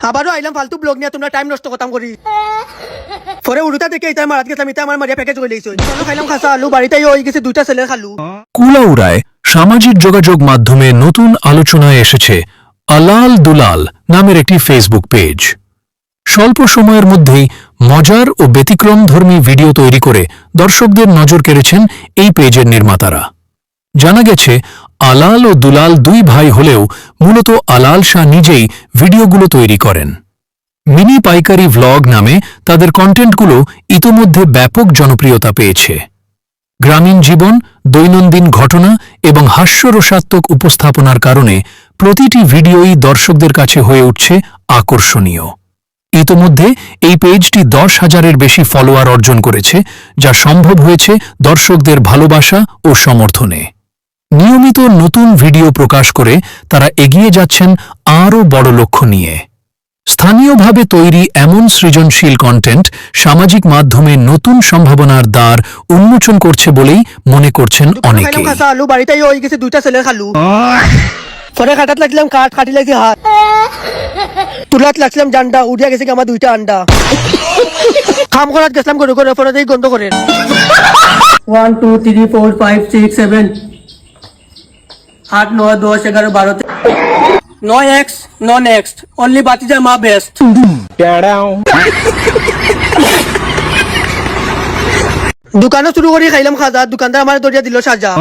আবারও আইলাম ফালতু ব্লগ নিয়ে তোমরা টাইম নষ্ট করতাম করি পরে উড়ুতা দেখে এটা মারাত গেছিলাম এটা আমার মারিয়া প্যাকেজ করে লইছো খাইলাম খাসা আলু বাড়িতে হয়ে গেছে দুইটা ছেলে খালু। কুলাউড়ায় সামাজিক যোগাযোগ মাধ্যমে নতুন আলোচনায় এসেছে আলাল দুলাল নামের একটি ফেসবুক পেজ। স্বল্প সময়ের মধ্যেই মজার ও ব্যতিক্রমধর্মী ভিডিও তৈরি করে দর্শকদের নজর কেড়েছেন এই পেজের নির্মাতারা। জানা গেছে আলাল ও দুলাল দুই ভাই হলেও মূলত আলাল শাহ নিজেই ভিডিওগুলো তৈরি করেন। মিনি পাইকারি ভ্লগ নামে তাদের কন্টেন্টগুলো ইতোমধ্যে ব্যাপক জনপ্রিয়তা পেয়েছে। গ্রামীণ জীবন, দৈনন্দিন ঘটনা এবং হাস্যরসাত্মক উপস্থাপনার কারণে প্রতিটি ভিডিওই দর্শকদের কাছে হয়ে উঠছে আকর্ষণীয়। ইতোমধ্যে এই পেজটি 10,000-এর বেশি ফলোয়ার অর্জন করেছে, যা সম্ভব হয়েছে দর্শকদের ভালোবাসা ও সমর্থনে। নিয়মিত নতুন ভিডিও প্রকাশ করে তারা এগিয়ে যাচ্ছেন আরও বড় লক্ষ্য নিয়ে। স্থানীয়ভাবে তৈরি এমন সৃজনশীল কন্টেন্ট সামাজিক মাধ্যমে নতুন সম্ভাবনার দ্বার উন্মোচন করছে বলেই মনে করছেন অনেকে। আলু বাড়িতে হয়ে গেছে দুইটা ছেলে খালু পরে খাটাত লাগলাম কাঠ কাটি লাগছে হাত তুলাত লাগছিলাম জান্ডা উঠিয়া গেছে আমার দুইটা আন্ডা কাম করাত গেছিলাম গরু করে পরে গন্ধ করেন 1 2 3 4 5 6 7 8 9 10 11 12 No X, no next. Only Batija Ma best. দোকানও শুরু করি খাইলাম খাজা দোকানদার আমার দরিয়া দিল সাজা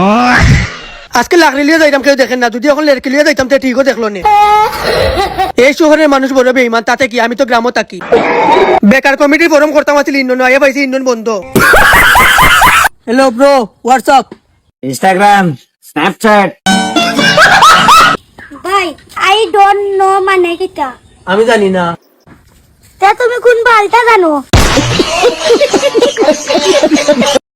আজকে লাকড়ি লিয়ে যাইতাম কেউ দেখেন না যদি এখন লেরকি লিয়ে যাইতাম তো ঠিকও দেখলো নে এই শহরের মানুষ বড় বেঈমান তাতে কি আমি তো গ্রামও থাকি বেকার কমিটির ফোরাম করতাম আছিল ইন্ডন আইয়া পাইছি ইন্ডন বন্ধ hello bro WhatsApp Instagram, Snapchat. ভাই আই ডোন্ট নো মানে কিটা আমি জানি না তা তুমি কোন বালটা জানো